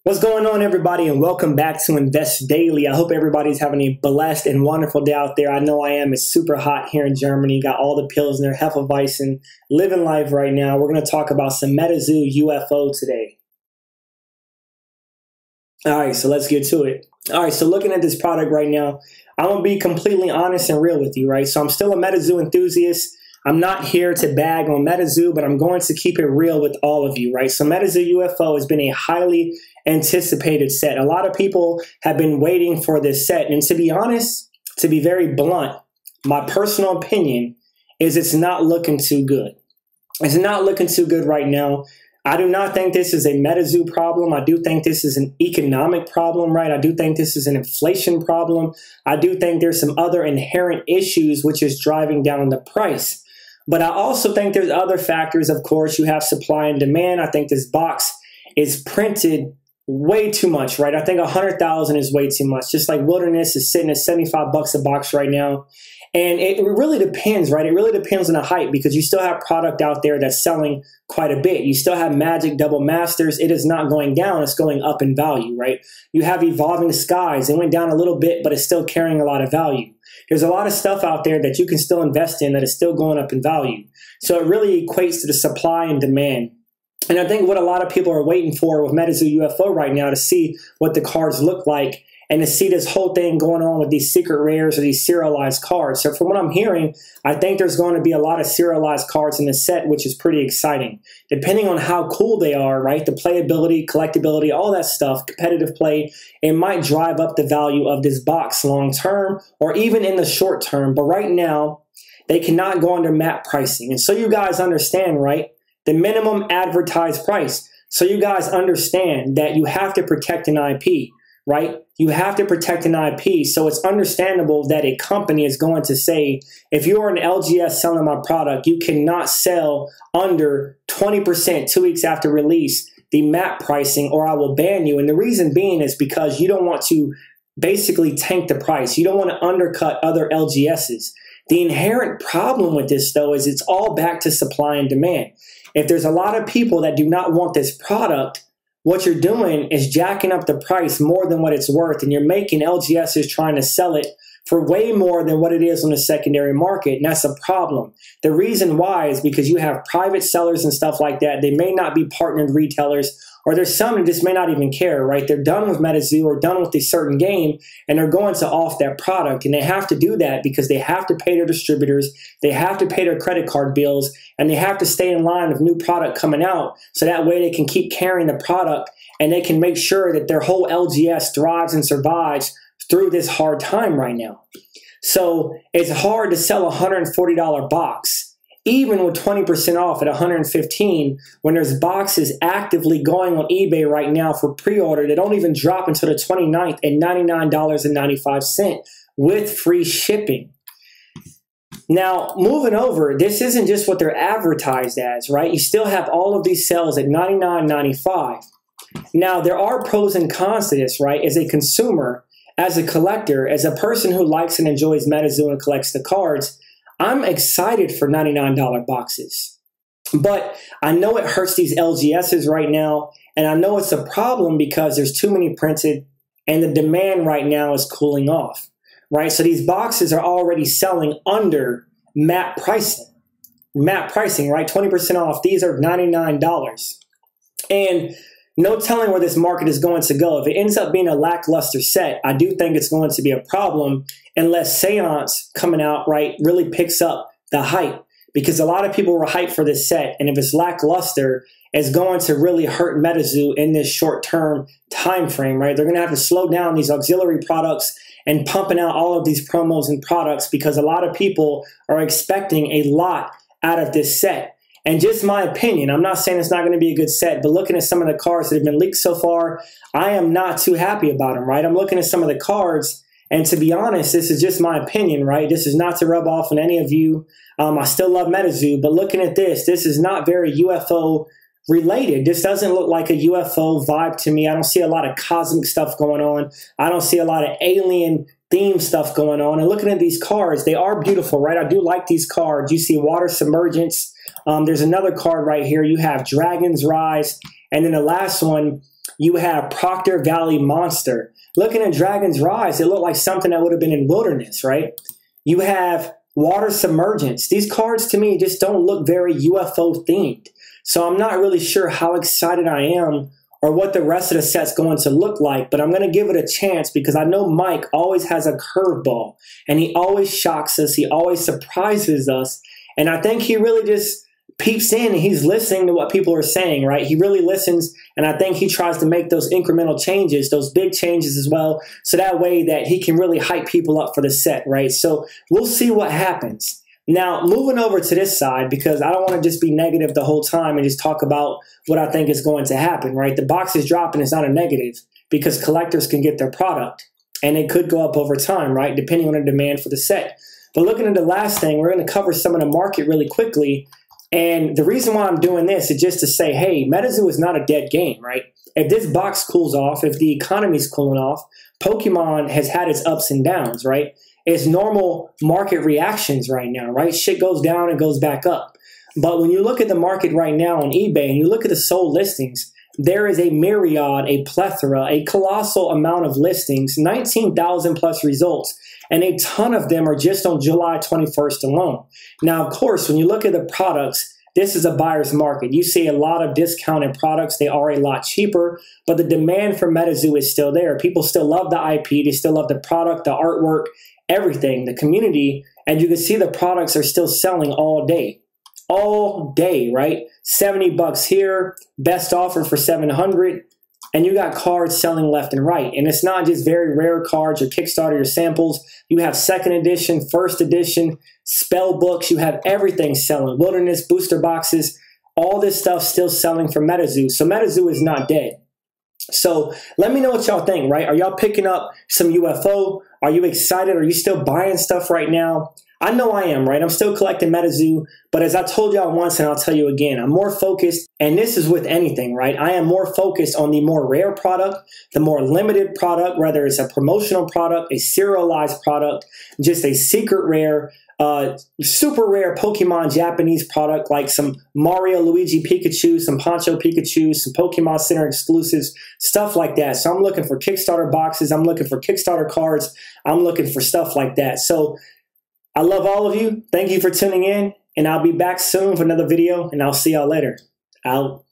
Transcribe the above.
What's going on, everybody, and welcome back to Invest Daily. I hope everybody's having a blessed and wonderful day out there. I know I am. It's super hot here in Germany. Got all the Pilsner, Hefeweizen, living life right now. We're going to talk about some Metazoo UFO today. All right, so let's get to it. All right, so looking at this product right now, I'm going to be completely honest and real with you, right? So I'm still a Metazoo enthusiast. I'm not here to bag on Metazoo, but I'm going to keep it real with all of you, right? So Metazoo UFO has been a highly anticipated set. A lot of people have been waiting for this set. And to be honest, to be very blunt, my personal opinion is it's not looking too good. It's not looking too good right now. I do not think this is a Metazoo problem. I do think this is an economic problem, right? I do think this is an inflation problem. I do think there's some other inherent issues which is driving down the price. But I also think there's other factors. Of course, you have supply and demand. I think this box is printed way too much, right? I think 100,000 is way too much. Just like Wilderness is sitting at 75 bucks a box right now. And it really depends, right? It really depends on the hype because you still have product out there that's selling quite a bit. You still have Magic Double Masters. It is not going down. It's going up in value, right? You have Evolving Skies. It went down a little bit, but it's still carrying a lot of value. There's a lot of stuff out there that you can still invest in that is still going up in value. So it really equates to the supply and demand. And I think what a lot of people are waiting for with Metazoo UFO right now to see what the cards look like and to see this whole thing going on with these secret rares or these serialized cards. So from what I'm hearing, I think there's going to be a lot of serialized cards in the set, which is pretty exciting. Depending on how cool they are, right? The playability, collectability, all that stuff, competitive play, it might drive up the value of this box long term or even in the short term. But right now, they cannot go under map pricing. And so you guys understand, right? The minimum advertised price. So you guys understand that you have to protect an IP, right? You have to protect an IP. So it's understandable that a company is going to say, if you're an LGS selling my product, you cannot sell under 20% 2 weeks after release, the map pricing, or I will ban you. And the reason being is because you don't want to basically tank the price. You don't want to undercut other LGSs. The inherent problem with this, though, is it's all back to supply and demand. If there's a lot of people that do not want this product, what you're doing is jacking up the price more than what it's worth, and you're making LGSs trying to sell it for way more than what it is on the secondary market, and that's a problem. The reason why is because you have private sellers and stuff like that. They may not be partnered retailers, or there's some that just may not even care, right? They're done with Metazoo or done with a certain game, and they're going to off that product, and they have to do that because they have to pay their distributors, they have to pay their credit card bills, and they have to stay in line with new product coming out, so that way they can keep carrying the product, and they can make sure that their whole LGS thrives and survives through this hard time right now. So it's hard to sell a $140 box, even with 20% off at $115, when there's boxes actively going on eBay right now for pre-order that don't even drop until the 29th at $99.95 with free shipping. Now, moving over, this isn't just what they're advertised as, right? You still have all of these sales at $99.95. Now, there are pros and cons to this, right? As a consumer, as a collector, as a person who likes and enjoys Metazoo and collects the cards, I'm excited for $99 boxes. But I know it hurts these LGSs right now, and I know it's a problem because there's too many printed, and the demand right now is cooling off, right? So these boxes are already selling under map pricing. Map pricing, right? 20% off. These are $99. And no telling where this market is going to go. If it ends up being a lackluster set, I do think it's going to be a problem unless Seance coming out, right, really picks up the hype. Because a lot of people were hyped for this set, and if it's lackluster, it's going to really hurt Metazoo in this short-term time frame, right? They're going to have to slow down these auxiliary products and pumping out all of these promos and products because a lot of people are expecting a lot out of this set. And just my opinion, I'm not saying it's not going to be a good set, but looking at some of the cards that have been leaked so far, I am not too happy about them, right? I'm looking at some of the cards, and to be honest, this is just my opinion, right? This is not to rub off on any of you. I still love Metazoo, but looking at this is not very UFO related. This doesn't look like a UFO vibe to me. I don't see a lot of cosmic stuff going on. I don't see a lot of alien theme stuff going on. And looking at these cards, they are beautiful, right? I do like these cards. You see Water Submergence. There's another card right here. You have Dragon's Rise. And then the last one, You have Proctor Valley Monster. Looking at Dragon's Rise, it looked like something that would have been in Wilderness, right? You have Water Submergence. These cards to me just don't look very UFO themed. So I'm not really sure how excited I am or what the rest of the set's going to look like, but I'm going to give it a chance because I know Mike always has a curveball and he always shocks us. He always surprises us. And I think he really just peeps in and he's listening to what people are saying, right? He really listens, and I think he tries to make those incremental changes, those big changes as well, so that way that he can really hype people up for the set, right? So we'll see what happens. Now, moving over to this side, because I don't want to just be negative the whole time and just talk about what I think is going to happen, right? The box is dropping, it's not a negative, because collectors can get their product, and it could go up over time, right? Depending on the demand for the set. But looking at the last thing, we're going to cover some of the market really quickly. And the reason why I'm doing this is just to say, hey, Metazoo is not a dead game, right? If this box cools off, if the economy's cooling off, Pokemon has had its ups and downs, right? It's normal market reactions right now, right? Shit goes down and goes back up. But when you look at the market right now on eBay and you look at the sold listings, there is a myriad, a plethora, a colossal amount of listings, 19,000 plus results, and a ton of them are just on July 21st alone. Now, of course, when you look at the products, this is a buyer's market. You see a lot of discounted products. They are a lot cheaper, but the demand for Metazoo is still there. People still love the IP. They still love the product, the artwork, everything, the community, and you can see the products are still selling all day. All day, right? 70 bucks here, best offer for 700, and you got cards selling left and right. And it's not just very rare cards or Kickstarter or samples. You have second edition, first edition, spell books. You have everything selling. Wilderness, booster boxes, all this stuff still selling for Metazoo. So Metazoo is not dead. So let me know what y'all think, right? Are y'all picking up some UFO? Are you excited? Are you still buying stuff right now? I know I am, right? I'm still collecting Metazoo, but as I told y'all once and I'll tell you again, I'm more focused, and this is with anything, right? I am more focused on the more rare product, the more limited product, whether it's a promotional product, a serialized product, just a secret rare, super rare Pokemon Japanese product like some Mario, Luigi, Pikachu, some Poncho Pikachu, some Pokemon Center exclusives, stuff like that. So I'm looking for Kickstarter boxes. I'm looking for Kickstarter cards. I'm looking for stuff like that. So I love all of you. Thank you for tuning in, and I'll be back soon for another video, and I'll see y'all later. Out.